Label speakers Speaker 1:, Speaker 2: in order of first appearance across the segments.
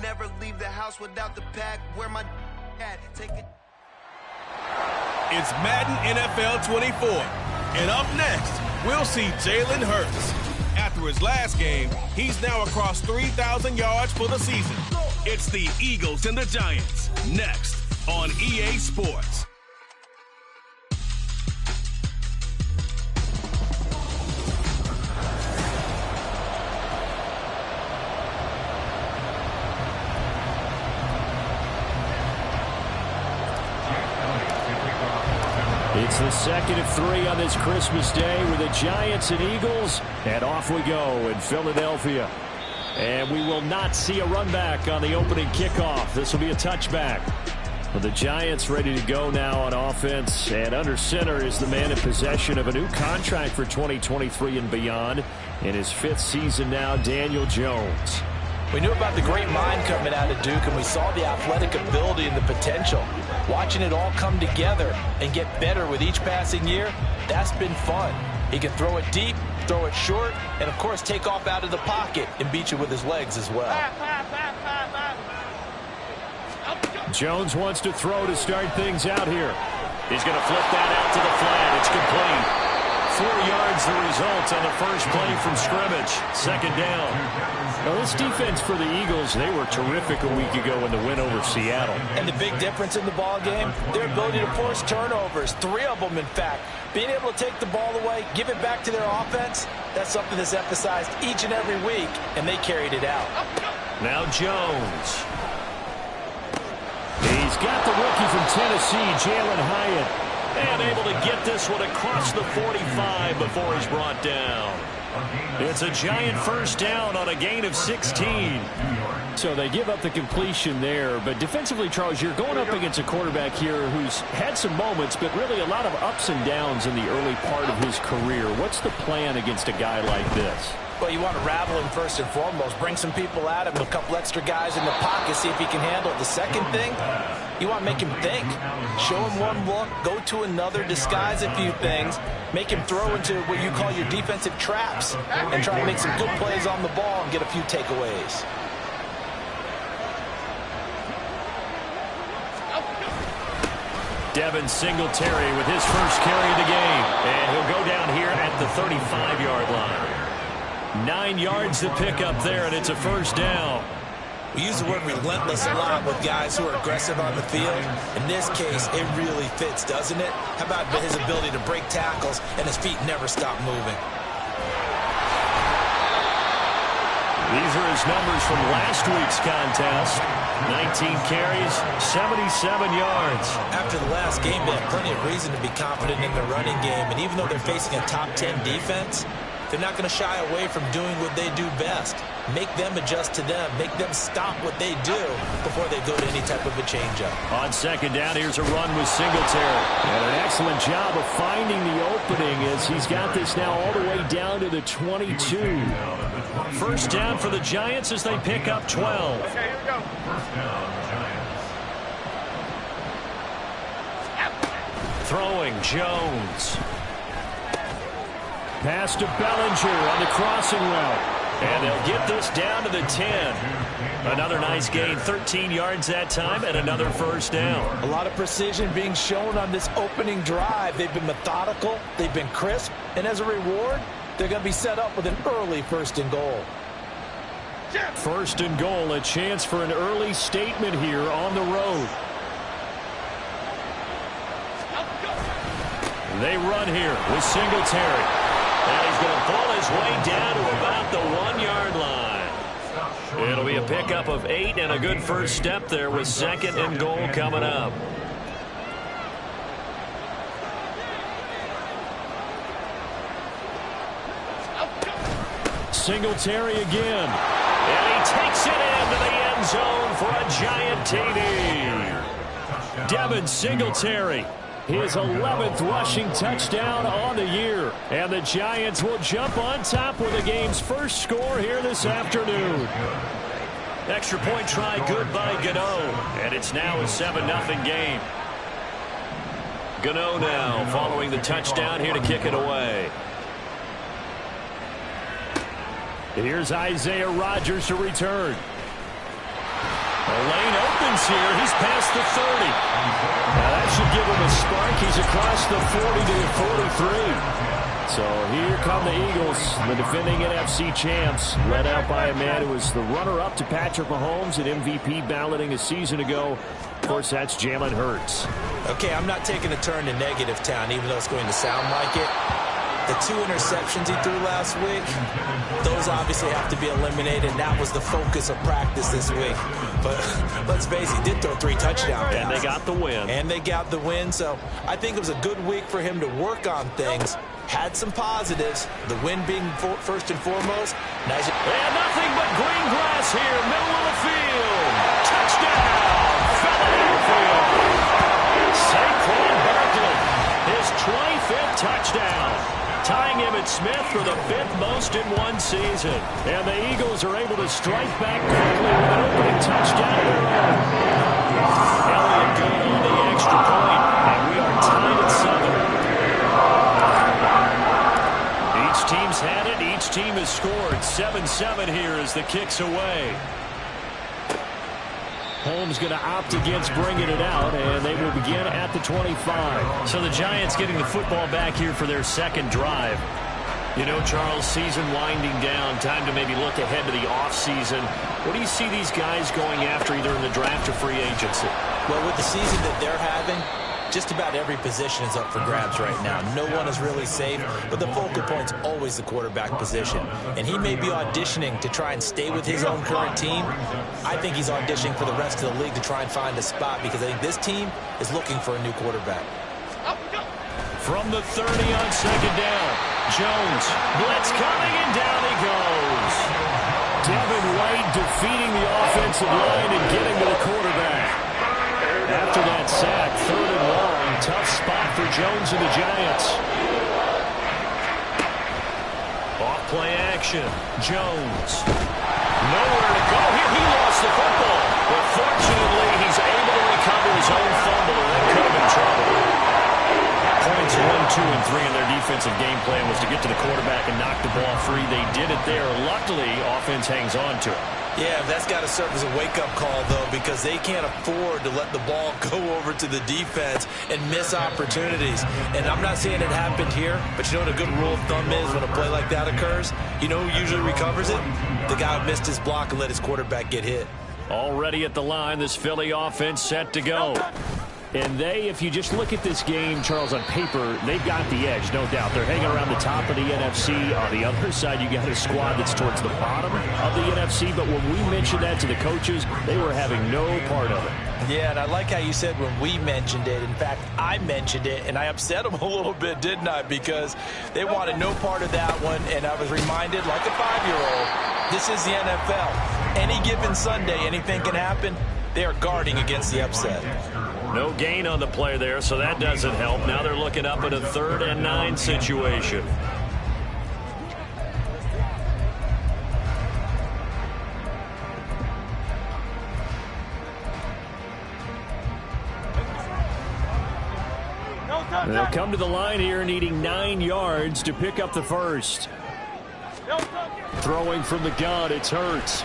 Speaker 1: Never leave the house without the pack. Where my at? Take it.
Speaker 2: It's Madden NFL 24. And up next, we'll see Jalen Hurts. After his last game, he's now across 3,000 yards for the season. It's the Eagles and the Giants. Next on EA Sports.
Speaker 3: It's the second of 3 on this Christmas Day with the Giants and Eagles. And off we go in Philadelphia. And we will not see a run back on the opening kickoff. This will be a touchback. Well, the Giants ready to go now on offense. And under center is the man in possession of a new contract for 2023 and beyond. In his 5th season now, Daniel Jones.
Speaker 4: We knew about the great mind coming out of Duke, and we saw the athletic ability and the potential. Watching it all come together and get better with each passing year, that's been fun. He can throw it deep, throw it short, and of course take off out of the pocket and beat you with his legs as well.
Speaker 3: Jones wants to throw to start things out here. He's going to flip that out to the flat. It's complete. 4 yards the result on the first play from scrimmage. Second down. Now, this defense for the Eagles, they were terrific a week ago in the win over Seattle.
Speaker 4: And the big difference in the ball game, their ability to force turnovers, 3 of them in fact. Being able to take the ball away, give it back to their offense, that's something that's emphasized each and every week, and they carried it out.
Speaker 3: Now Jones. He's got the rookie from Tennessee, Jalen Hyatt. And able to get this one across the 45 before he's brought down. It's a Giant first down on a gain of 16. So they give up the completion there. But defensively, Charles, you're going up against a quarterback here who's had some moments, but really a lot of ups and downs in the early part of his career. What's the plan against a guy like this?
Speaker 4: Well, you want to rattle him first and foremost. Bring some people at him, a couple extra guys in the pocket, see if he can handle it. The second thing, you want to make him think. Show him one look, go to another, disguise a few things, make him throw into what you call your defensive traps, and try to make some good plays on the ball and get a few takeaways.
Speaker 3: Devin Singletary with his first carry of the game. And he'll go down here at the 35-yard line. 9 yards to pick up there, and it's a first down.
Speaker 4: We use the word relentless a lot with guys who are aggressive on the field. In this case, it really fits, doesn't it? How about his ability to break tackles and his feet never stop moving?
Speaker 3: These are his numbers from last week's contest. 19 carries, 77 yards.
Speaker 4: After the last game, they have plenty of reason to be confident in their running game. And even though they're facing a top 10 defense, they're not going to shy away from doing what they do best. Make them adjust to them. Make them stop what they do before they go to any type of a changeup. On
Speaker 3: second down, here's a run with Singletary. And an excellent job of finding the opening as he's got this now all the way down to the 22. First down for the Giants as they pick up 12.
Speaker 5: Okay, here we go. First down, Giants.
Speaker 3: Throwing Jones. Pass to Bellinger on the crossing route. And they'll get this down to the 10. Another nice gain, 13 yards that time, and another first down.
Speaker 4: A lot of precision being shown on this opening drive. They've been methodical, they've been crisp, and as a reward, they're going to be set up with an early first and goal.
Speaker 3: First and goal, a chance for an early statement here on the road. They run here with Singletary. And he's going to pull his way down to about the 1-yard line. It'll be a pickup of 8 and a good first step there with second and goal coming up. Singletary again. And he takes it into the end zone for a Giant TD. Devin Singletary. His 11th rushing touchdown on the year. And the Giants will jump on top with the game's first score here this afternoon. Extra point try good by Gano. And it's now a 7-0 game. Gano now following the touchdown here to kick it away. Here's Isaiah Rodgers to return. The lane opens here. He's past the 30. Now that should give him a spark. He's across the 40 to the 43. So here come the Eagles, the defending NFC champs, led out by a man who was the runner-up to Patrick Mahomes at MVP balloting a season ago. Of course, that's Jalen Hurts.
Speaker 4: Okay, I'm not taking a turn to negative town, even though it's going to sound like it. The 2 interceptions he threw last week, those obviously have to be eliminated, and that was the focus of practice this week. But let's face it, he did throw 3 touchdown passes.
Speaker 3: And they got the win.
Speaker 4: And they got the win, so I think it was a good week for him to work on things. Had some positives, the win being first and foremost. Nice.
Speaker 3: And nothing but green grass here, middle of the field. Touchdown, Philadelphia. Saquon Barkley, his 25th touchdown, tying Emmitt Smith for the 5th most in one season. And the Eagles are able to strike back quickly with an opening touchdown of their own. Elliott good on the extra point, and we are tied at 7. Each team's had it. Each team has scored. 7-7 here as the kick's away. Holmes going to opt against bringing it out, and they will begin at the 25. So the Giants getting the football back here for their second drive. You know, Charles, season winding down, time to maybe look ahead to the offseason. What do you see these guys going after either in the draft or free agency?
Speaker 4: Well, with the season that they're having, just about every position is up for grabs right now. No one is really safe, but the focal point's always the quarterback position. And he may be auditioning to try and stay with his own current team. I think he's auditioning for the rest of the league to try and find a spot because I think this team is looking for a new quarterback.
Speaker 3: From the 30 on second down, Jones, blitz coming, and down he goes. Devin White defeating the offensive line and getting to the quarterback. After that sack, 3rd and long, tough spot for Jones and the Giants. Off play action, Jones. Nowhere to go here. He lost the football. But fortunately, he's able to recover his own fumble, and that could have been trouble. Points 1, 2, and 3 in their defensive game plan was to get to the quarterback and knock the ball free. They did it there. Luckily, offense hangs on to it.
Speaker 4: Yeah, that's got to serve as a wake-up call, though, because they can't afford to let the ball go over to the defense and miss opportunities. And I'm not saying it happened here, but you know what a good rule of thumb is when a play like that occurs? You know who usually recovers it? The guy who missed his block and let his quarterback get hit.
Speaker 3: Already at the line, this Philly offense set to go. And they, if you just look at this game, Charles, on paper, they've got the edge, no doubt. They're hanging around the top of the NFC. On the other side, you got a squad that's towards the bottom of the NFC. But when we mentioned that to the coaches, they were having no part of it.
Speaker 4: Yeah, and I like how you said when we mentioned it. In fact, I mentioned it, and I upset them a little bit, didn't I? Because they wanted no part of that one, and I was reminded, like a 5-year-old, this is the NFL. Any given Sunday, anything can happen. They are guarding against the upset.
Speaker 3: No gain on the play there, so that doesn't help. Now they're looking up at a 3rd and 9 situation. They'll come to the line here needing 9 yards to pick up the first. Throwing from the gun, it's Hurts.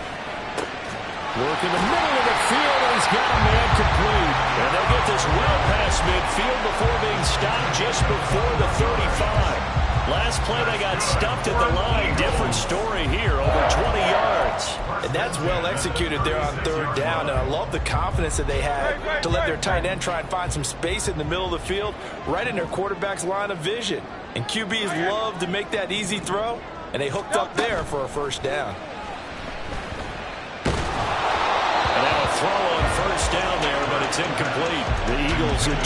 Speaker 3: Work in the middle of the field, and he's got a man complete. And they'll get this well past midfield before being stopped just before the 35. Last play, they got stuffed at the line. Different story here, over 20 yards.
Speaker 4: And that's well executed there on 3rd down. And I love the confidence that they had to let their tight end try and find some space in the middle of the field, right in their quarterback's line of vision. And QBs love to make that easy throw, and they hooked up there for a 1st down.
Speaker 3: Throw on 1st down there, but it's incomplete. The Eagles are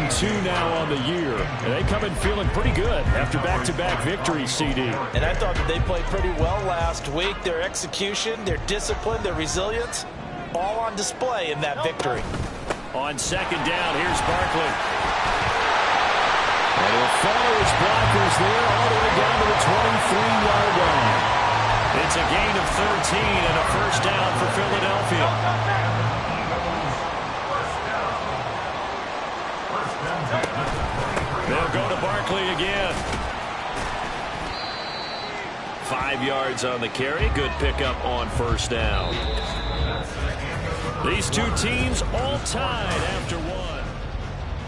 Speaker 3: 12-2 now on the year, and they come in feeling pretty good after back-to-back victories, CD.
Speaker 4: And I thought that they played pretty well last week. Their execution, their discipline, their resilience, all on display in that victory.
Speaker 3: On 2nd down, here's Barkley. And he'll follow his blockers there all the way down to the 23-yard line. It's a gain of 13 and a 1st down for Philadelphia. They'll go to Barkley again. 5 yards on the carry. Good pickup on 1st down. These two teams all tied after one.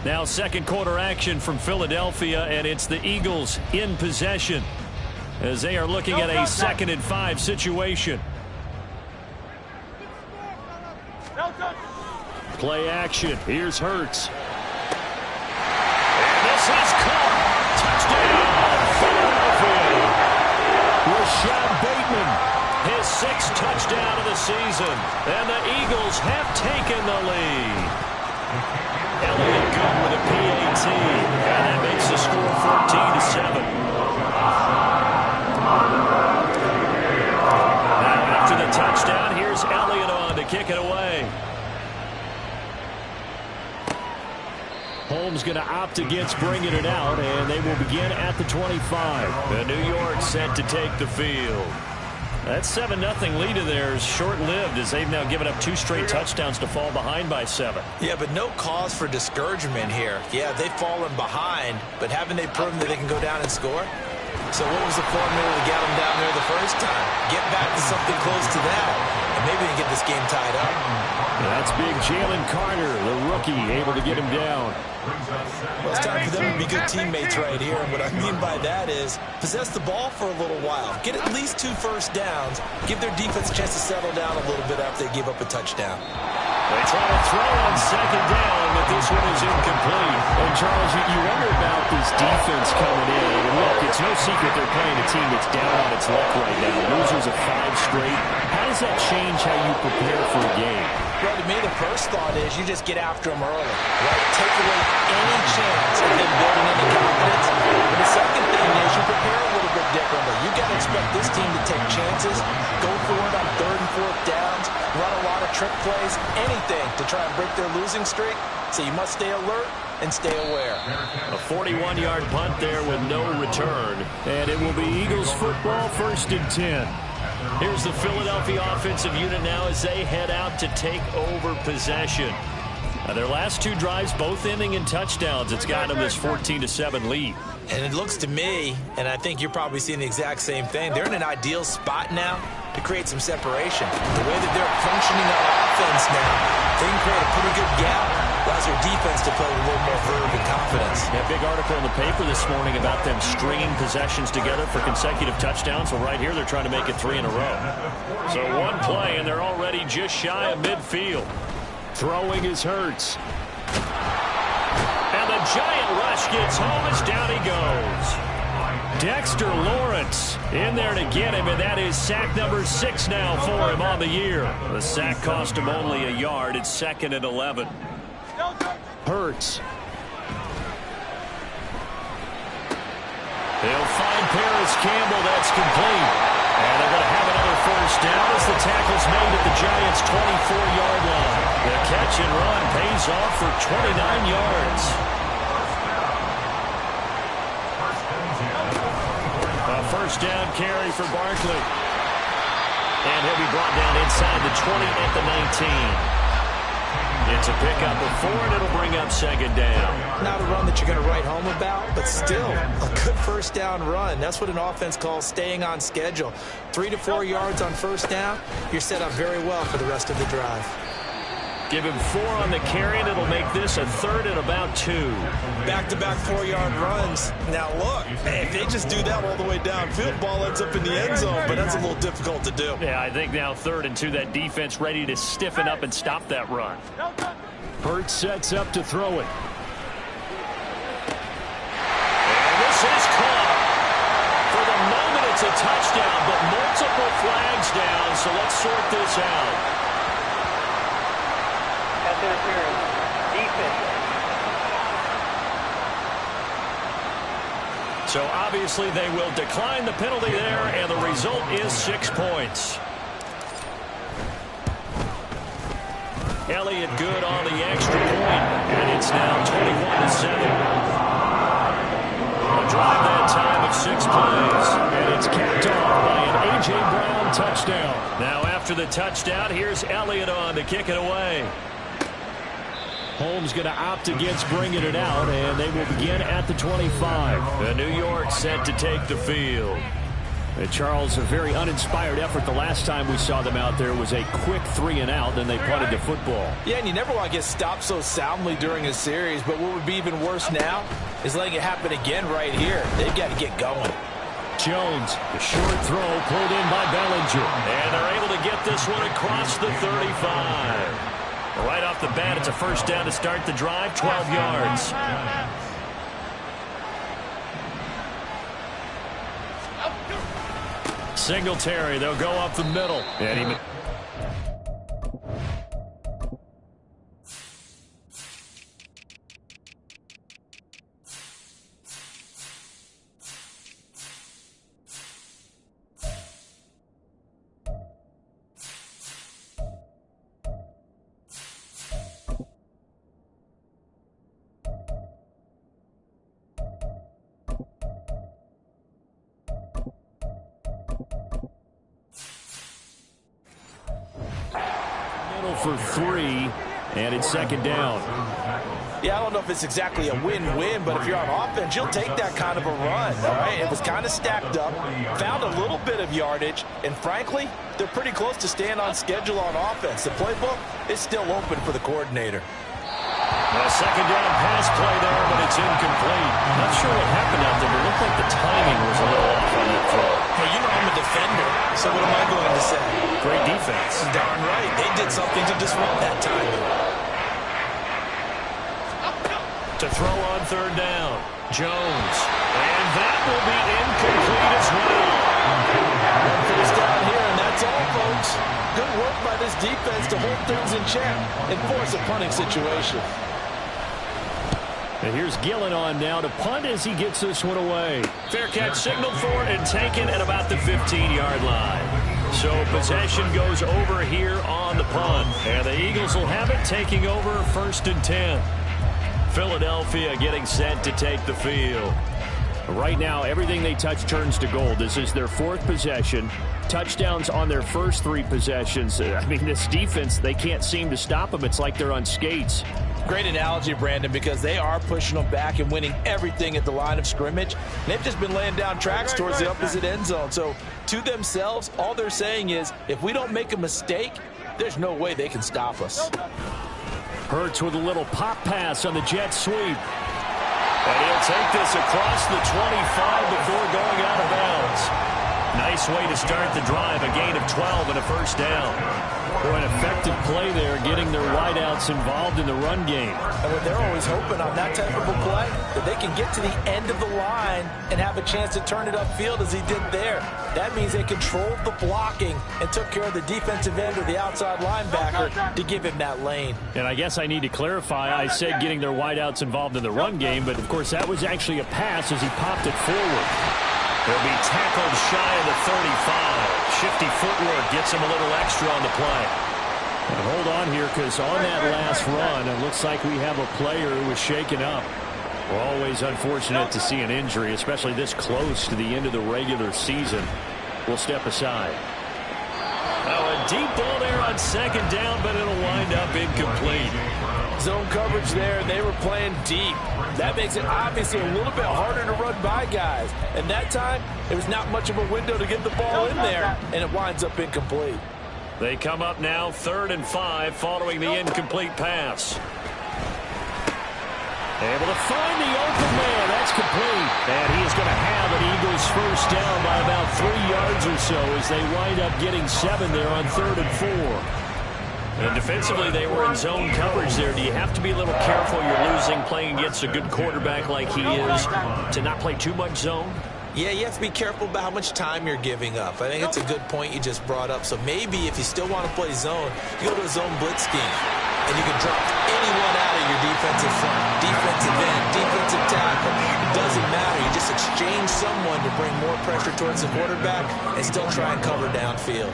Speaker 3: Now second quarter action from Philadelphia, and it's the Eagles in possession as they are looking at a 2nd and 5 situation. Play action. Here's Hurts. And this is caught. Touchdown, Philadelphia. Rashad Bateman, his 6th touchdown of the season. And the Eagles have taken the lead. Elliott good with a PAT. And that makes the score 14-7. Now after the touchdown, here's Elliott on to kick it away. Holmes going to opt against bringing it out, and they will begin at the 25. The New York set to take the field. That 7-0 lead of theirs short-lived as they've now given up 2 straight touchdowns to fall behind by 7.
Speaker 4: Yeah, but no cause for discouragement here. Yeah, they've fallen behind, but haven't they proven that they can go down and score? So what was the formula to get them down there the first time? Get back to something close to that, and maybe they can get this game tied up.
Speaker 3: That's big Jalen Carter, the rookie, able to get him down.
Speaker 4: Well, it's time for them to be good teammates right here. And what I mean by that is possess the ball for a little while. Get at least 2 first downs. Give their defense a chance to settle down a little bit after they give up a touchdown.
Speaker 3: They try to throw on 2nd down, but this one is incomplete. And Charles, you wonder about this defense coming in. And look, it's no secret they're playing a team that's down on its luck right now. Losers of 5 straight. How does that change how you prepare for a game?
Speaker 4: Well, to me, the first thought is you just get after them early, right? Take away any chance of them building any confidence. And the second thing is you prepare a little bit differently. You got to expect this team to take chances, go for it on 3rd and 4th downs, run a lot of trick plays, anything to try and break their losing streak. So you must stay alert and stay aware.
Speaker 3: A 41-yard punt there with no return. And it will be Eagles football, 1st and 10. Here's the Philadelphia offensive unit now as they head out to take over possession. Their last 2 drives both ending in touchdowns. It's got them this 14-7 lead.
Speaker 4: And it looks to me, and I think you're probably seeing the exact same thing, they're in an ideal spot now to create some separation. The way that they're functioning on offense now, they can create a pretty good gap. Allows their defense to play with a little more verve and confidence.
Speaker 3: Yeah, big article in the paper this morning about them stringing possessions together for consecutive touchdowns. Well, right here, they're trying to make it 3 in a row. So 1 play, and they're already just shy of midfield. Throwing is Hurts. And the giant rush gets home as down he goes. Dexter Lawrence in there to get him, and that is sack number 6 now for him on the year. The sack cost him only a yard. It's 2nd and 11. Hurts. They'll find Paris Campbell. That's complete. And they're going to have another 1st down as the tackle's made at the Giants' 24-yard line. The catch and run pays off for 29 yards. A 1st down carry for Barkley. And he'll be brought down inside the 20 at the 19. It's a pickup of 4, and it'll bring up 2nd down.
Speaker 4: Not a run that you're going to write home about, but still a good 1st down run. That's what an offense calls staying on schedule. 3 to 4 yards on 1st down, you're set up very well for the rest of the drive.
Speaker 3: Give him 4 on the carry, and it'll make this a 3rd and about 2.
Speaker 4: Back-to-back 4-yard runs. Now, look, if they just do that all the way downfield, ball ends up in the end zone, but that's a little difficult to do.
Speaker 3: Yeah, I think now 3rd and 2, that defense ready to stiffen up and stop that run. Hurts sets up to throw it. And this is caught. For the moment, it's a touchdown, but multiple flags down, so let's sort this out. So obviously they will decline the penalty there, and the result is 6 points. Elliott good on the extra point, and it's now 21-7. A drive that time of 6 plays, and it's capped off by an A.J. Brown touchdown. Now after the touchdown, here's Elliott on to kick it away. Holmes going to opt against bringing it out, and they will begin at the 25. The New York set to take the field. Charles, a very uninspired effort. The last time we saw them out there was a quick 3-and-out, then they punted the football.
Speaker 4: Yeah, and you never want to get stopped so soundly during a series, but what would be even worse now is letting it happen again right here. They've got to get going.
Speaker 3: Jones, the short throw pulled in by Bellinger. And they're able to get this one across the 35. Right off the bat, it's a first down to start the drive, 12 yards. Singletary, they'll go up the middle. And he... for 3, and it's second down.
Speaker 4: Yeah, I don't know if it's exactly a win-win, but if you're on offense, you'll take that kind of a run, all right? It was kind of stacked up, found a little bit of yardage, and frankly, they're pretty close to staying on schedule on offense. The playbook is still open for the coordinator.
Speaker 3: A second down pass play there, but it's incomplete. Not sure what happened out there, but it looked like the timing was a little off on that throw.
Speaker 4: Hey, you know I'm a defender, so what am I going to say?
Speaker 3: Great defense.
Speaker 4: Darn right. They did something to disrupt that timing.
Speaker 3: To throw on third down, Jones. And that will be incomplete as well.
Speaker 4: First down here, and that's all, folks. Good work by this defense to hold things in check and force a punting situation.
Speaker 3: And here's Gillen on now to punt as he gets this one away. Fair catch signaled for and taken at about the 15-yard line. So possession goes over here on the punt. And the Eagles will have it, taking over 1st and 10. Philadelphia getting set to take the field. Right now, everything they touch turns to gold. This is their 4th possession. Touchdowns on their first 3 possessions. I mean, this defense, they can't seem to stop them. It's like they're on skates.
Speaker 4: Great analogy, Brandon, because they are pushing them back and winning everything at the line of scrimmage. They've just been laying down tracks towards the opposite end zone. So to themselves, all they're saying is, if we don't make a mistake, there's no way they can stop us.
Speaker 3: Hurts with a little pop pass on the jet sweep. And he'll take this across the 25 before going out of bounds. Nice way to start the drive, a gain of 12 and a first down. Boy, an effective play there, getting their wideouts involved in the run game.
Speaker 4: And what they're always hoping on that type of a play, that they can get to the end of the line and have a chance to turn it upfield as he did there. That means they controlled the blocking and took care of the defensive end or the outside linebacker to give him that lane.
Speaker 3: And I guess I need to clarify, I said getting their wideouts involved in the run game, but of course that was actually a pass as he popped it forward. He'll be tackled shy of the 35. Shifty footwork gets him a little extra on the play. And hold on here, because on that last run, it looks like we have a player who was shaken up. We're always unfortunate to see an injury, especially this close to the end of the regular season. We'll step aside. Oh, a deep ball there on second down, but it'll wind up incomplete.
Speaker 4: Zone coverage there, and they were playing deep. That makes it obviously a little bit harder to run by guys. And that time, there was not much of a window to get the ball in there, and it winds up incomplete.
Speaker 3: They come up now 3rd and 5 following the incomplete pass. Able to find the open man. That's complete. And he is going to have an Eagles first down by about 3 yards or so as they wind up getting 7 there on 3rd and 4. And defensively, they were in zone coverage there. Do you have to be a little careful? You're losing playing against a good quarterback like he is to not play too much zone?
Speaker 4: Yeah, you have to be careful about how much time you're giving up. I think it's a good point you just brought up. So maybe if you still want to play zone, you go to a zone blitz scheme. And you can drop anyone out of your defensive front, defensive end, defensive tackle. It doesn't matter. You just exchange someone to bring more pressure towards the quarterback and still try and cover downfield.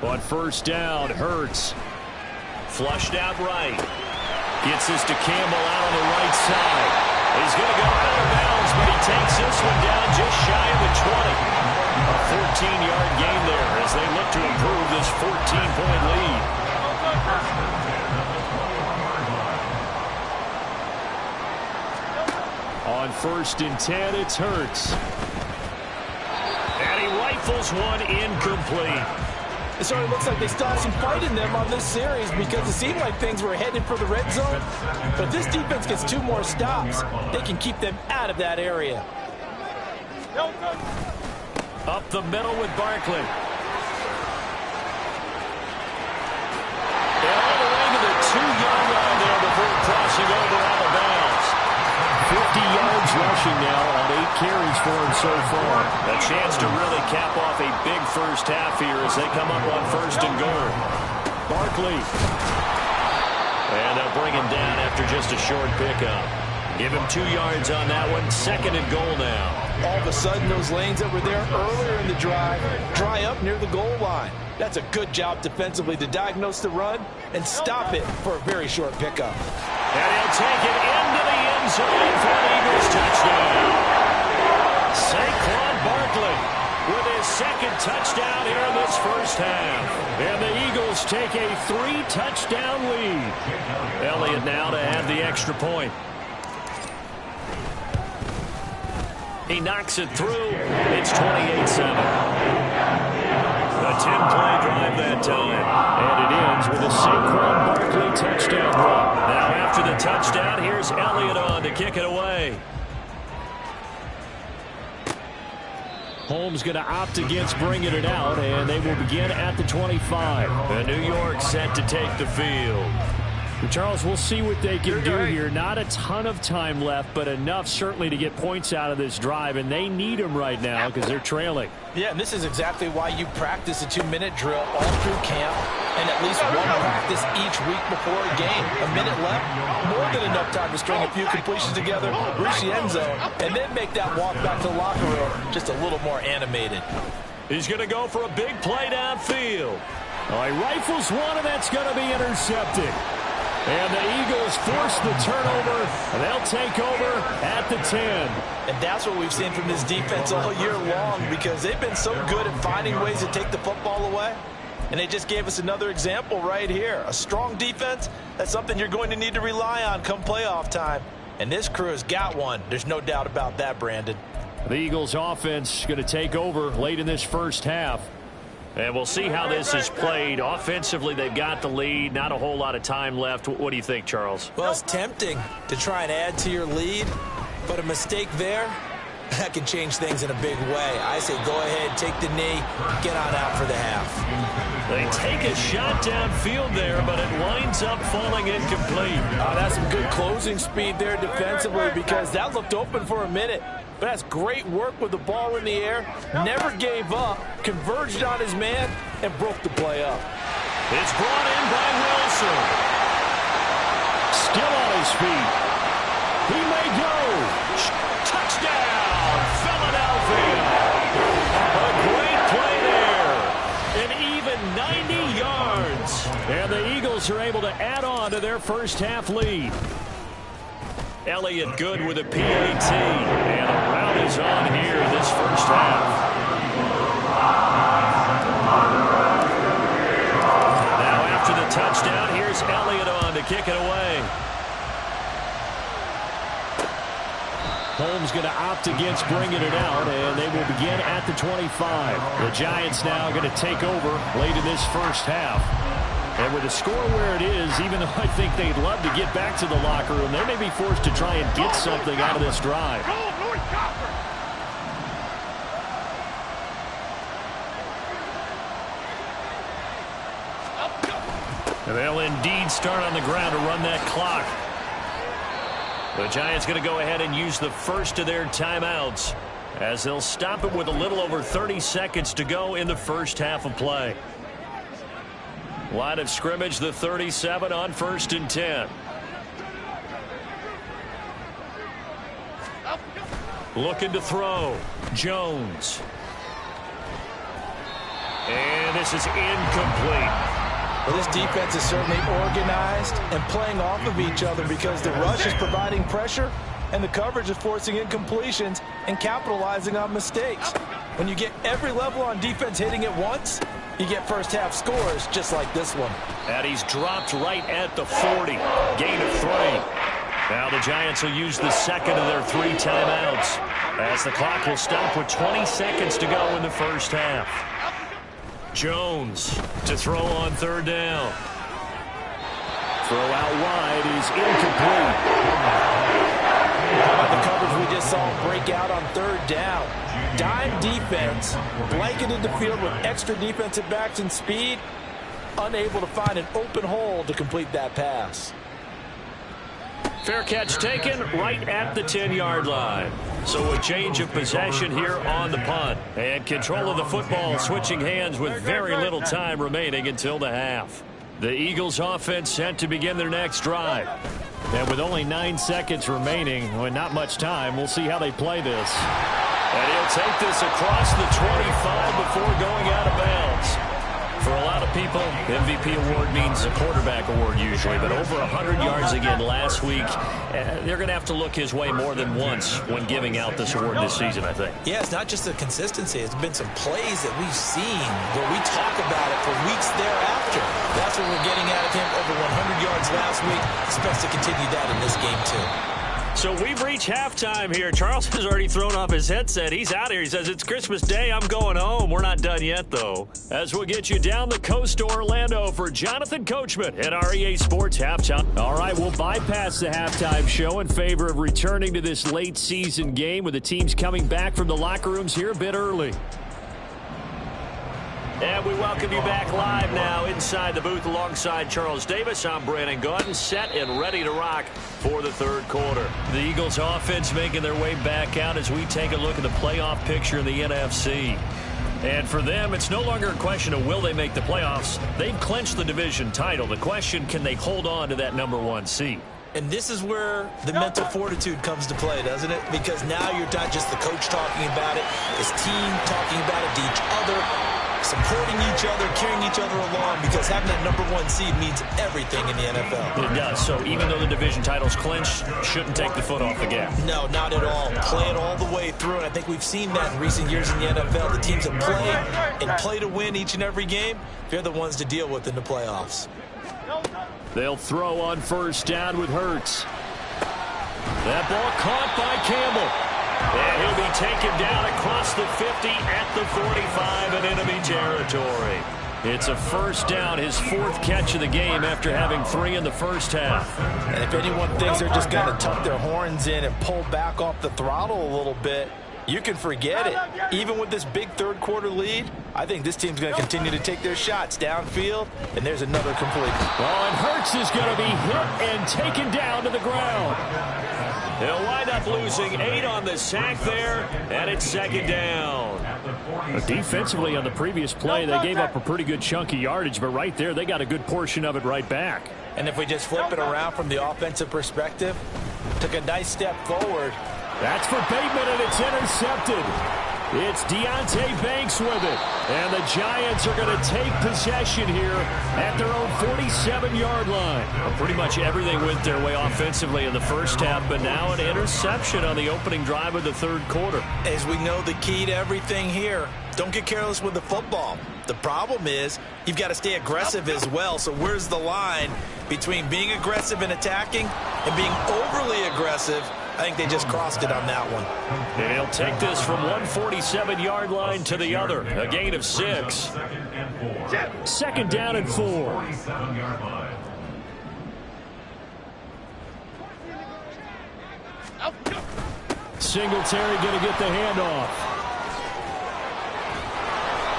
Speaker 3: On first down, Hurts. Flushed out right. Gets this to Campbell out on the right side. He's going to go out of bounds, but he takes this one down just shy of the 20. A 14-yard gain there as they look to improve this 14-point lead. On 1st and 10, it's Hurts. And he rifles one incomplete.
Speaker 4: It sort of looks like they still have some fight in them on this series because it seemed like things were headed for the red zone. But if this defense gets 2 more stops, they can keep them out of that area.
Speaker 3: Up the middle with Barkley. And all the way to the 2-yard line there before crossing over out of bounds. 50 yards rushing now on 8 carries for him so far. A chance to really cap off a big first half here as they come up on 1st and goal. Barkley. And they'll bring him down after just a short pickup. Give him 2 yards on that one. 2nd and goal now.
Speaker 4: All of a sudden, those lanes that were there earlier in the drive dry up near the goal line. That's a good job defensively to diagnose the run and stop it for a very short pickup.
Speaker 3: And he'll take it into the end zone for an Eagles touchdown. Saquon Barkley with his 2nd touchdown here in this first half. And the Eagles take a 3-touchdown lead. Elliott now to add the extra point. He knocks it through. It's 28-7. A 10-play drive that time. And it ends with a Saquon Barkley touchdown run. Now after the touchdown, here's Elliott on to kick it away. Holmes going to opt against bringing it out, and they will begin at the 25. And New York set to take the field.
Speaker 6: Charles, we'll see what they can do here. Not a ton of time left, but enough certainly to get points out of this drive, and they need them right now because they're trailing.
Speaker 4: Yeah, and this is exactly why you practice a 2-minute drill all through camp and at least 1 practice each week before a game. A minute left, more than enough time to string a few completions together, reach the end zone, and then make that walk back to the locker room just a little more animated.
Speaker 3: He's going to go for a big play downfield.
Speaker 6: Oh, he rifles one, and that's going to be intercepted. And the Eagles force the turnover, and they'll take over at the 10.
Speaker 4: And that's what we've seen from this defense all year long because they've been so good at finding ways to take the football away. And they just gave us another example right here. A strong defense, that's something you're going to need to rely on come playoff time. And this crew has got one. There's no doubt about that, Brandon.
Speaker 6: The Eagles offense going to take over late in this first half.
Speaker 3: And we'll see how this is played. Offensively, they've got the lead. Not a whole lot of time left. What do you think, Charles?
Speaker 4: Well, it's tempting to try and add to your lead, but a mistake there, that can change things in a big way. I say go ahead, take the knee, get on out for the half.
Speaker 3: They take a shot downfield there, but it winds up falling incomplete.
Speaker 4: That's some good closing speed there defensively because that looked open for a minute. But that's great work with the ball in the air. Never gave up, converged on his man, and broke the play up.
Speaker 3: It's brought in by Wilson.
Speaker 6: Still on his feet. He may go.
Speaker 3: Touchdown, Philadelphia. A great play there. An even 90 yards.
Speaker 6: And the Eagles are able to add on to their first half lead.
Speaker 3: Elliott good with a PAT. And a rout is on here in this first half. Now after the touchdown, here's Elliott on to kick it away.
Speaker 6: Holmes going to opt against bringing it out, and they will begin at the 25. The Giants now going to take over late in this first half. And with the score where it is, even though I think they'd love to get back to the locker room, they may be forced to try and get something out of this drive.
Speaker 3: And they'll indeed start on the ground to run that clock. The Giants going to go ahead and use the first of their timeouts as they'll stop it with a little over 30 seconds to go in the first half of play. Line of scrimmage, the 37 on 1st and 10. Looking to throw. Jones. And this is incomplete.
Speaker 4: Well, this defense is certainly organized and playing off of each other because the rush is providing pressure and the coverage is forcing incompletions and capitalizing on mistakes. When you get every level on defense hitting at once, you get first half scores just like this one.
Speaker 3: And he's dropped right at the 40. Gain of 3. Now the Giants will use the second of their 3 timeouts as the clock will stop with 20 seconds to go in the first half. Jones to throw on third down.
Speaker 6: Throw out wide is incomplete.
Speaker 4: How about the coverage we just saw break out on third down? Dime defense, blanketed the field with extra defensive backs and speed, unable to find an open hole to complete that pass.
Speaker 3: Fair catch taken right at the 10-yard line. So a change of possession here on the punt. And control of the football switching hands with very little time remaining until the half. The Eagles offense set to begin their next drive.
Speaker 6: And with only 9 seconds remaining, well, not much time, we'll see how they play this.
Speaker 3: And he'll take this across the 25 before going out of bounds. For a lot of people, MVP award means a quarterback award usually, but over 100 yards again last week. They're going to have to look his way more than once when giving out this award this season, I think.
Speaker 4: Yeah, it's not just the consistency. It's been some plays that we've seen where we talk about it for weeks thereafter. That's what we're getting out of him, over 100 yards last week. Expects to continue that in this game, too.
Speaker 3: So we've reached halftime here. Charles has already thrown off his headset. He's out here. He says, it's Christmas Day. I'm going home. We're not done yet, though. As we'll get you down the coast to Orlando for Jonathan Coachman at REA Sports Halftime.
Speaker 6: All right, we'll bypass the halftime show in favor of returning to this late season game with the teams coming back from the locker rooms here a bit early.
Speaker 3: And we welcome you back live now inside the booth alongside Charles Davis. I'm Brandon Gaudin, set and ready to rock for the third quarter. The Eagles offense making their way back out as we take a look at the playoff picture in the NFC. And for them, it's no longer a question of will they make the playoffs. They've clinched the division title. The question, can they hold on to that #1 seed?
Speaker 4: And this is where the mental fortitude comes to play, doesn't it? Because now you're not just the coach talking about it, his team talking about it to each other, supporting each other, carrying each other along, because having that #1 seed means everything in the NFL.
Speaker 3: It does. So even though the division title's clinched, shouldn't take the foot off the gas.
Speaker 4: No, not at all. Play it all the way through, and I think we've seen that in recent years in the NFL. The teams that play and play to win each and every game, they're the ones to deal with in the playoffs.
Speaker 6: They'll throw on first down with Hurts. That ball caught by Campbell.
Speaker 3: And he'll be taken down across the 50 at the 45 in enemy territory.
Speaker 6: It's a first down, his 4th catch of the game after having 3 in the first half.
Speaker 4: And if anyone thinks they're just going to tuck their horns in and pull back off the throttle a little bit, you can forget it. Even with this big third quarter lead, I think this team's going to continue to take their shots downfield, and there's another complete.
Speaker 6: Oh, and Hurts is going to be hit and taken down to the ground.
Speaker 3: He'll wind up losing 8 on the sack there, and it's second down.
Speaker 6: Defensively on the previous play, they gave up a pretty good chunk of yardage, but right there, they got a good portion of it right back.
Speaker 4: And if we just flip it around from the offensive perspective, took a nice step forward.
Speaker 6: That's for Bateman, and it's intercepted. It's Deonte Banks with it. And the Giants are going to take possession here at their own 47-yard line.
Speaker 3: Well, pretty much everything went their way offensively in the first half, but now an interception on the opening drive of the third quarter.
Speaker 4: As we know, the key to everything here, don't get careless with the football. The problem is you've got to stay aggressive as well. So where's the line between being aggressive and attacking and being overly aggressive? I think they just crossed it on that one.
Speaker 3: And he'll take this from one 47-yard line to the other. A gain of 6.
Speaker 6: Second down and 4. Singletary going to get the handoff.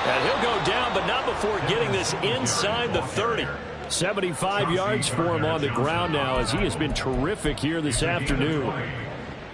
Speaker 3: And he'll go down, but not before getting this inside the 30.
Speaker 6: 75 yards for him on the ground now, as he has been terrific here this afternoon.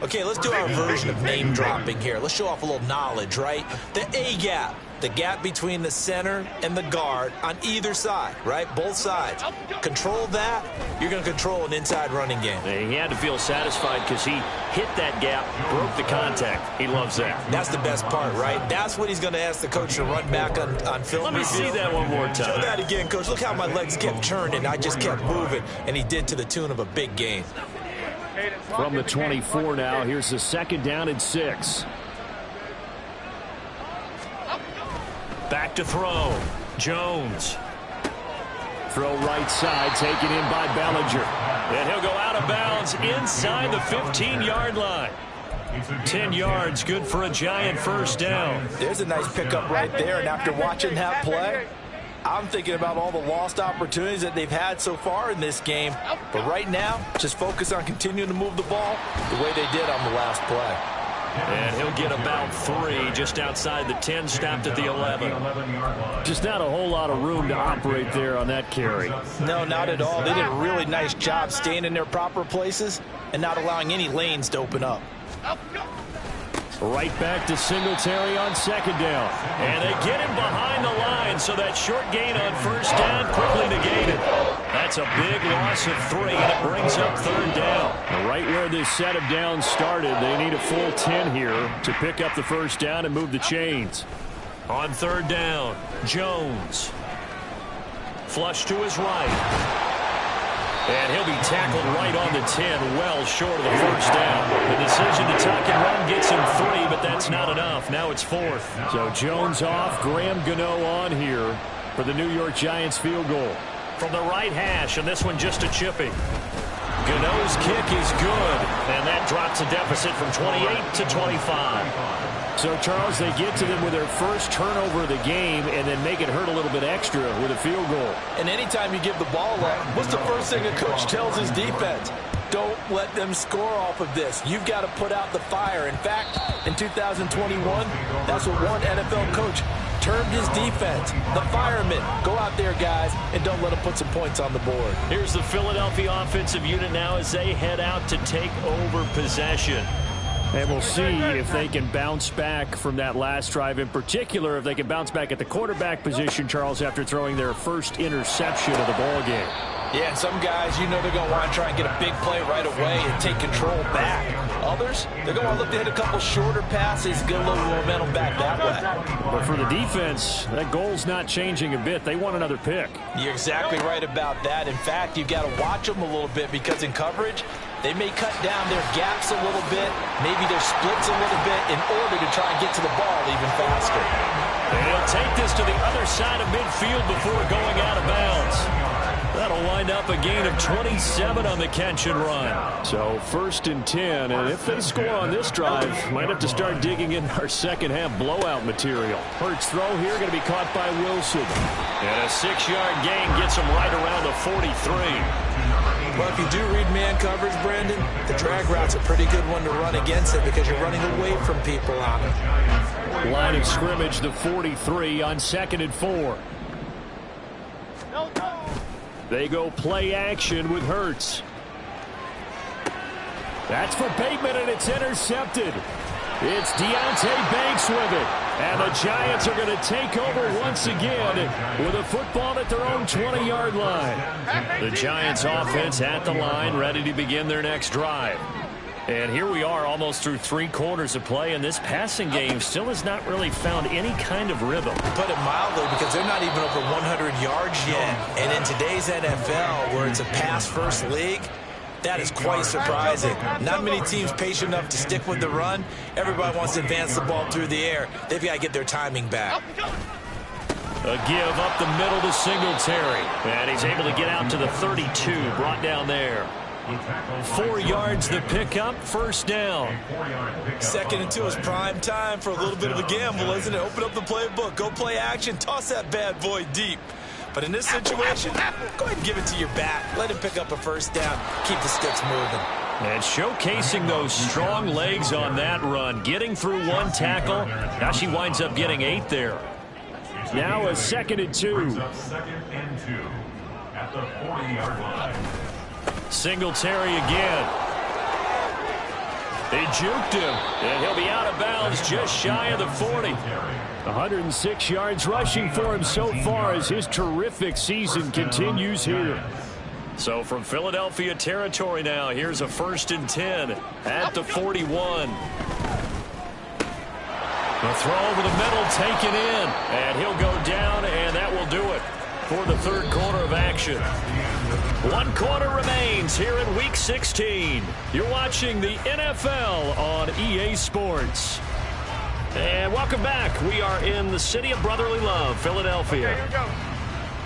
Speaker 4: Okay, let's do our version of name dropping here. Let's show off a little knowledge, right? The A-gap, the gap between the center and the guard on either side, right? Both sides. Control that, you're going to control an inside running game.
Speaker 3: And he had to feel satisfied because he hit that gap, broke the contact. He loves that.
Speaker 4: That's the best part, right? That's what he's going to ask the coach to run back on film.
Speaker 3: Let me see that one more time.
Speaker 4: Show that again, coach. Look how my legs kept turning. I just kept moving, and he did to the tune of a big gain.
Speaker 6: From the 24 now, here's the 2nd down and 6.
Speaker 3: Back to throw. Jones.
Speaker 6: Throw right side, taken in by Bellinger.
Speaker 3: And he'll go out of bounds inside the 15-yard line. 10 yards, good for a Giant first down.
Speaker 4: There's a nice pickup right there, and after watching that play, I'm thinking about all the lost opportunities that they've had so far in this game. But right now, just focus on continuing to move the ball the way they did on the last play.
Speaker 3: And he'll get about 3 just outside the 10, stopped at the 11.
Speaker 6: Just not a whole lot of room to operate there on that carry.
Speaker 4: No, not at all. They did a really nice job staying in their proper places and not allowing any lanes to open up.
Speaker 6: Right back to Singletary on 2nd down.
Speaker 3: And they get him behind the line, so that short gain on first down quickly negated. That's a big loss of 3, and it brings up 3rd down.
Speaker 6: Right where this set of downs started, they need a full 10 here to pick up the first down and move the chains.
Speaker 3: On 3rd down, Jones. Flush to his right. And he'll be tackled right on the 10, well short of the first down. The decision to tuck and run gets him 3, but that's not enough. Now it's 4th.
Speaker 6: So Jones off, Graham Gano on here for the New York Giants field goal.
Speaker 3: From the right hash, and this one just a chipping. Gano's kick is good, and that drops a deficit from 28 to 25.
Speaker 6: So, Charles, they get to them with their first turnover of the game and then make it hurt a little bit extra with a field goal.
Speaker 4: And anytime you give the ball up, what's the first thing a coach tells his defense? Don't let them score off of this. You've got to put out the fire. In fact, in 2021, that's what one NFL coach termed his defense. The firemen. Go out there, guys, and don't let them put some points on the board.
Speaker 3: Here's the Philadelphia offensive unit now as they head out to take over possession.
Speaker 6: And we'll see if they can bounce back from that last drive. In particular, if they can bounce back at the quarterback position, Charles, after throwing their first interception of the ball game.
Speaker 4: Yeah, and some guys, you know they're going to want to try and get a big play right away and take control back. Others, they're going to want to look to hit a couple shorter passes, get a little momentum back that way.
Speaker 6: But for the defense, that goal's not changing a bit. They want another pick.
Speaker 4: You're exactly right about that. In fact, you've got to watch them a little bit because in coverage, they may cut down their gaps a little bit, maybe their splits a little bit in order to try and get to the ball even faster.
Speaker 3: And he'll take this to the other side of midfield before going out of bounds. That'll wind up a gain of 27 on the catch and run.
Speaker 6: So 1st and 10, and if they score on this drive, might have to start digging in our second half blowout material. Hurts throw here, going to be caught by Wilson.
Speaker 3: And a 6-yard gain gets him right around the 43.
Speaker 4: Well, if you do read man coverage, Brandon, the drag route's a pretty good one to run against it because you're running away from people on it.
Speaker 6: Line of scrimmage, the 43 on 2nd and 4. They go play action with Hurts. That's for Bateman, and it's intercepted. It's Deonte Banks with it. And the Giants are going to take over once again with a football at their own 20-yard line.
Speaker 3: The Giants offense at the line, ready to begin their next drive. And here we are almost through 3 quarters of play, and this passing game still has not really found any kind of rhythm.
Speaker 4: Put it mildly, because they're not even over 100 yards yet. And in today's NFL, where it's a pass-first league, that is quite surprising. Not many teams patient enough to stick with the run. Everybody wants to advance the ball through the air. They've got to get their timing back.
Speaker 3: A give up the middle to Singletary. And he's able to get out to the 32, brought down there. 4 yards the pickup, first down.
Speaker 4: 2nd and 2 is prime time for a little bit of a gamble, isn't it? Open up the playbook, go play action, toss that bad boy deep. But in this situation, go ahead and give it to your back. Let him pick up a first down. Keep the sticks moving.
Speaker 3: And showcasing those strong legs on that run. Getting through 1 tackle. Now she winds up getting 8 there.
Speaker 6: Now a 2nd and 2.
Speaker 5: 2nd and 2 at the 40-yard line.
Speaker 3: Singletary again. They juked him, and he'll be out of bounds just shy of the 40.
Speaker 6: 106 yards rushing for him so far as his terrific season continues here.
Speaker 3: So from Philadelphia territory now, here's a 1st and 10 at the 41. The throw over the middle taken in, and he'll go down, and that will do it for the 3rd quarter of action. One quarter remains here in Week 16. You're watching the NFL on EA Sports. And welcome back. We are in the city of brotherly love, Philadelphia.
Speaker 7: Okay, here we go.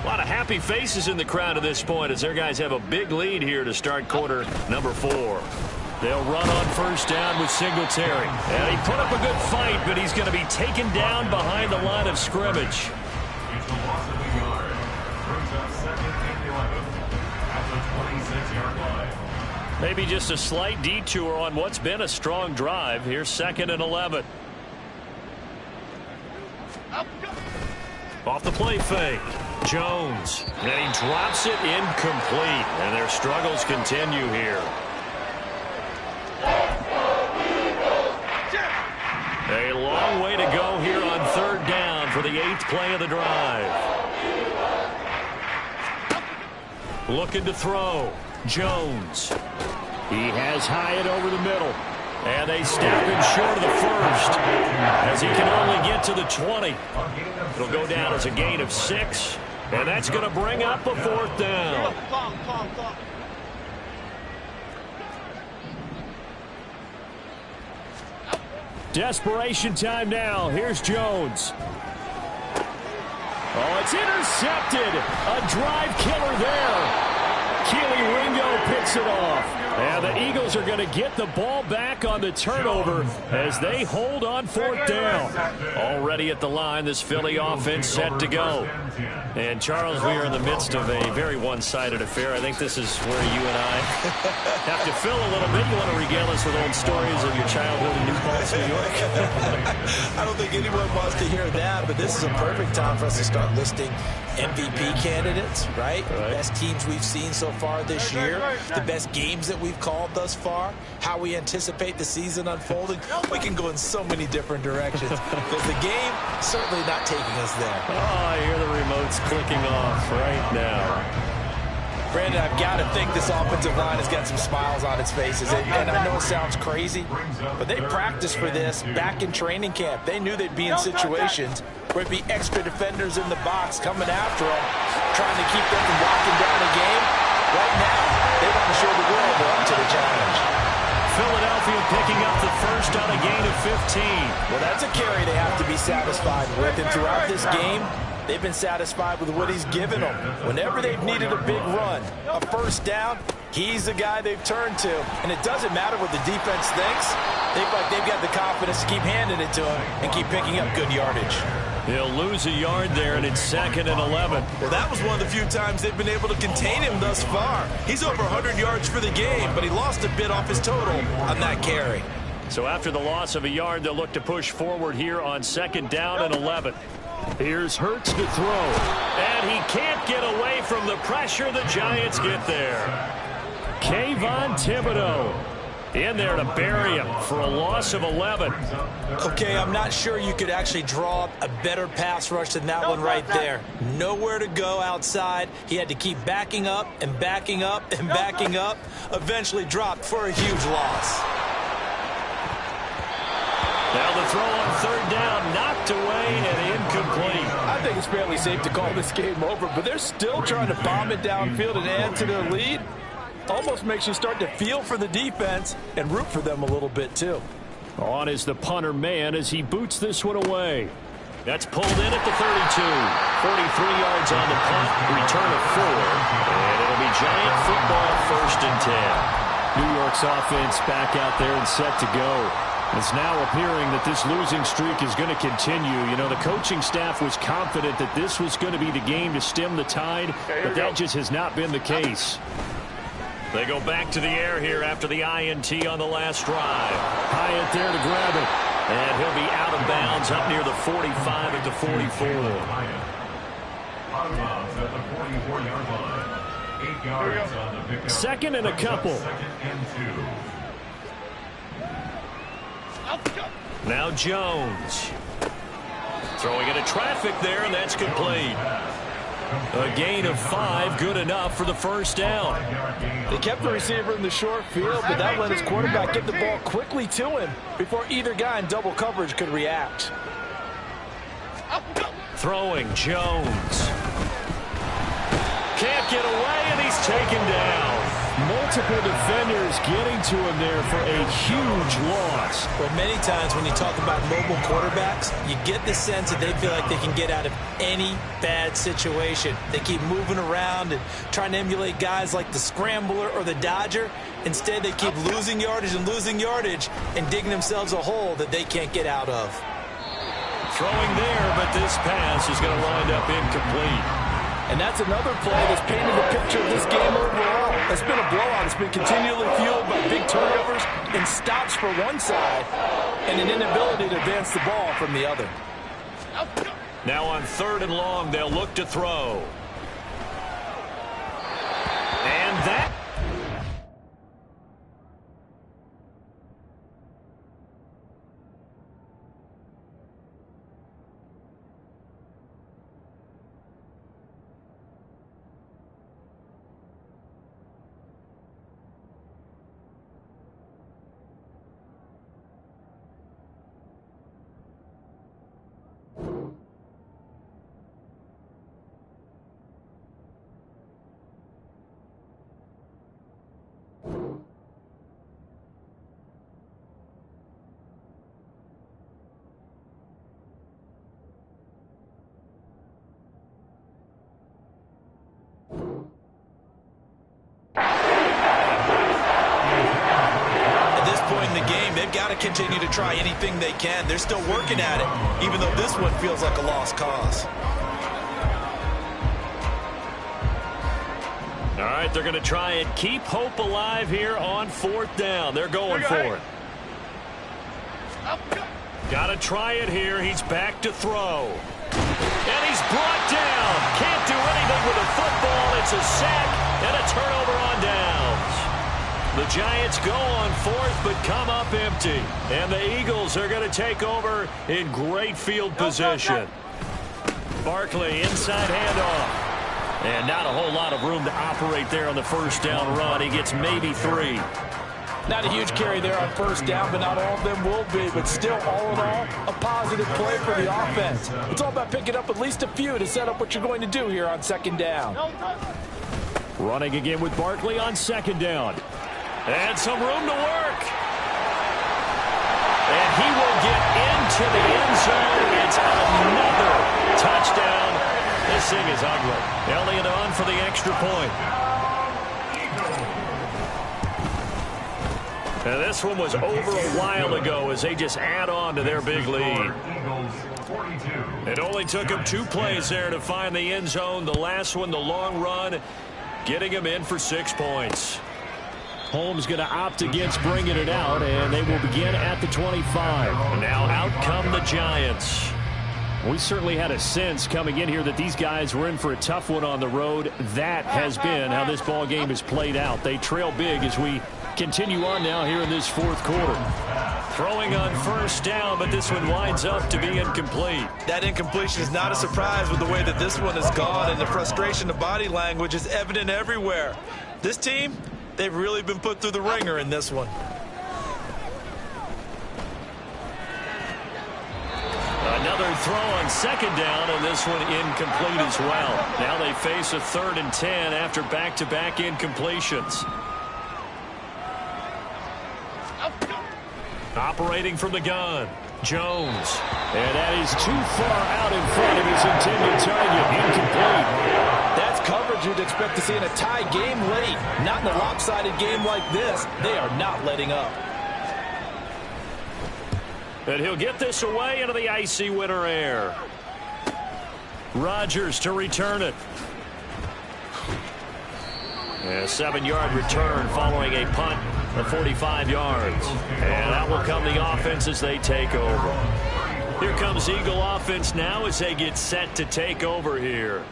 Speaker 3: A lot of happy faces in the crowd at this point as their guys have a big lead here to start quarter number 4. They'll run on first down with Singletary. And he put up a good fight, but he's going to be taken down behind the line of scrimmage.
Speaker 5: It's a loss of a yard. Brings up 2nd and 11 at the 26-yard line.
Speaker 3: Maybe just a slight detour on what's been a strong drive. Here's 2nd and 11. Off the play fake. Jones. And he drops it incomplete. And their struggles continue here. A long way to go here on 3rd down for the 8th play of the drive. Looking to throw. Jones.
Speaker 6: He has Hyatt over the middle.
Speaker 3: And they stop him short of the first as he can only get to the 20. It'll go down as a gain of 6. And that's going to bring up a 4th down.
Speaker 6: Desperation time now. Here's Jones. Oh, it's intercepted. A drive killer there. Keely Ringo picks it off. And the Eagles are going to get the ball back on the turnover as they hold on 4th down.
Speaker 3: Already at the line, this Philly offense set to go. And, Charles, we are in the midst of a very one-sided affair. I think this is where you and I have to fill a little bit. You want to regale us with old stories of your childhood in New Paltz, New York?
Speaker 4: I don't think anyone wants to hear that, but this is a perfect time for us to start listing MVP candidates, right? The best teams we've seen so far this year, the best games that we've called thus far, how we anticipate the season unfolding. We can go in so many different directions because the game certainly not taking us there.
Speaker 3: Oh, I hear the remotes clicking off right now.
Speaker 4: Brandon, I've got to think this offensive line has got some smiles on its faces. And I know it sounds crazy, but they practiced for this back in training camp. They knew they'd be in situations where it'd be extra defenders in the box coming after them, trying to keep them from locking down a game. Right now, they want to show the world they're up to the challenge.
Speaker 3: Philadelphia picking up the first on a gain of 15.
Speaker 4: Well, that's a carry they have to be satisfied with. And throughout this game, they've been satisfied with what he's given them. Whenever they've needed a big run, a first down, he's the guy they've turned to. And it doesn't matter what the defense thinks. They've got the confidence to keep handing it to him and keep picking up good yardage.
Speaker 3: He'll lose a yard there, and it's 2nd and 11.
Speaker 4: Well, that was one of the few times they've been able to contain him thus far. He's over 100 yards for the game, but he lost a bit off his total on that carry.
Speaker 3: So after the loss of a yard, they'll look to push forward here on 2nd down and 11.
Speaker 6: Here's Hurts to throw.
Speaker 3: And he can't get away from the pressure. The Giants get there.
Speaker 6: Kayvon Thibodeau
Speaker 3: in there to bury him for a loss of 11.
Speaker 4: Okay, I'm not sure you could actually draw up a better pass rush than that one right there. Nowhere to go outside. He had to keep backing up and backing up and backing up. Eventually dropped for a huge loss.
Speaker 3: Now the throw on 3rd down, knocked away and incomplete.
Speaker 8: I think it's fairly safe to call this game over, but they're still trying to bomb it downfield and add to their lead. Almost makes you start to feel for the defense and root for them a little bit, too.
Speaker 6: On is the punter man as he boots this one away.
Speaker 3: That's pulled in at the 32. 43 yards on the punt, return of 4. And it'll be Giant football 1st and 10.
Speaker 6: New York's offense back out there and set to go. It's now appearing that this losing streak is going to continue. You know, the coaching staff was confident that this was going to be the game to stem the tide, but that just has not been the case.
Speaker 3: They go back to the air here after the INT on the last drive.
Speaker 6: Hyatt there to grab it.
Speaker 3: And he'll be out of bounds up near the 45 at the 44.
Speaker 5: Out of bounds at the 44-yard line. 8 yards on the pickup.
Speaker 6: 2nd and a couple.
Speaker 5: 2nd and 2.
Speaker 3: Now Jones. Throwing into traffic there, and that's complete. A gain of 5, good enough for the first down.
Speaker 8: They kept the receiver in the short field, but that let his quarterback get the ball quickly to him before either guy in double coverage could react.
Speaker 3: Throwing Jones. can't get away, and he's taken down.
Speaker 6: Multiple defenders getting to him there for a huge loss.
Speaker 4: Well, many times when you talk about mobile quarterbacks, you get the sense that they feel like they can get out of any bad situation. They keep moving around and trying to emulate guys like the Scrambler or the Dodger. Instead, they keep losing yardage and digging themselves a hole that they can't get out of.
Speaker 3: Throwing there, but this pass is going to wind up incomplete.
Speaker 8: And that's another play that's painted the picture of this game overall. It's been a blowout. It's been continually fueled by big turnovers and stops for one side and an inability to advance the ball from the other.
Speaker 3: Now on 3rd and long, they'll look to throw. And that...
Speaker 4: They've got to continue to try anything they can. They're still working at it, even though this one feels like a lost cause.
Speaker 3: All right, they're going to try and keep hope alive here on 4th down. They're going for it. Got to try it here. He's back to throw. And he's brought down. Can't do anything with a football. It's a sack and a turnover on downs. The Giants go on 4th, but come up empty. And the Eagles are going to take over in great field position. Barkley, inside handoff. And not a whole lot of room to operate there on the 1st down run. He gets maybe 3.
Speaker 8: Not a huge carry there on 1st down, but not all of them will be. But still, all in all, a positive play for the offense. It's all about picking up at least a few to set up what you're going to do here on 2nd down.
Speaker 6: Running again with Barkley on 2nd down.
Speaker 3: And some room to work. And he will get into the end zone. It's another touchdown. This thing is ugly. Elliott on for the extra point. And this one was over a while ago as they just add on to their big lead. It only took him 2 plays there to find the end zone. The last one, the long run, getting him in for 6 points.
Speaker 6: Holmes going to opt against bringing it out, and they will begin at the 25.
Speaker 3: Now out come the Giants.
Speaker 6: We certainly had a sense coming in here that these guys were in for a tough one on the road. That has been how this ball game has played out. They trail big as we continue on now here in this 4th quarter.
Speaker 3: Throwing on 1st down, but this one winds up to be incomplete.
Speaker 4: That incompletion is not a surprise with the way that this one has gone, and the frustration of body language is evident everywhere. This team, they've really been put through the ringer in this one.
Speaker 3: Another throw on 2nd down, and this one incomplete as well. Now they face a 3rd and 10 after back-to-back incompletions. Operating from the gun, Jones.
Speaker 6: And that is too far out in front of his intended target. Incomplete.
Speaker 8: That's coverage you'd expect to see in a tie game late. Not in a lopsided game like this. They are not letting up.
Speaker 3: And he'll get this away into the icy winter air. Rodgers to return it. A 7-yard return following a punt of 45 yards. And that will come the offense as they take over. Here comes Eagle offense now as they get set to take over here.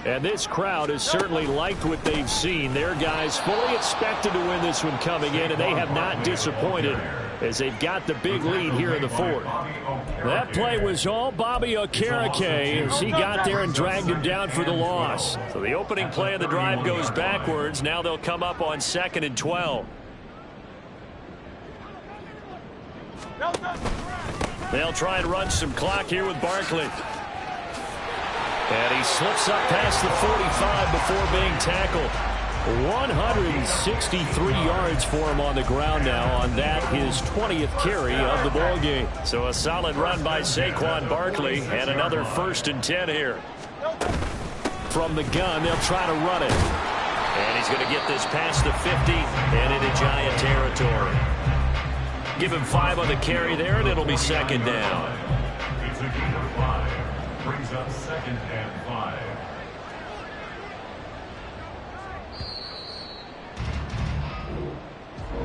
Speaker 6: And this crowd has certainly liked what they've seen. Their guys fully expected to win this one coming in, and they have not disappointed as they've got the big lead here in the 4th. That play was all Bobby Okereke as he got there and dragged him down for the loss.
Speaker 3: So the opening play of the drive goes backwards. Now they'll come up on 2nd and 12. They'll try and run some clock here with Barkley.
Speaker 6: And he slips up past the 45 before being tackled. 163 yards for him on the ground now on that, his 20th carry of the ball game. So a solid run by Saquon Barkley, and another 1st and 10 here. From the gun, they'll try to run it. And he's going to get this past the 50 and into Giant territory. Give him 5 on the carry there, and it'll be 2nd down.
Speaker 5: It's a gain of 5. Brings up 2nd and 5.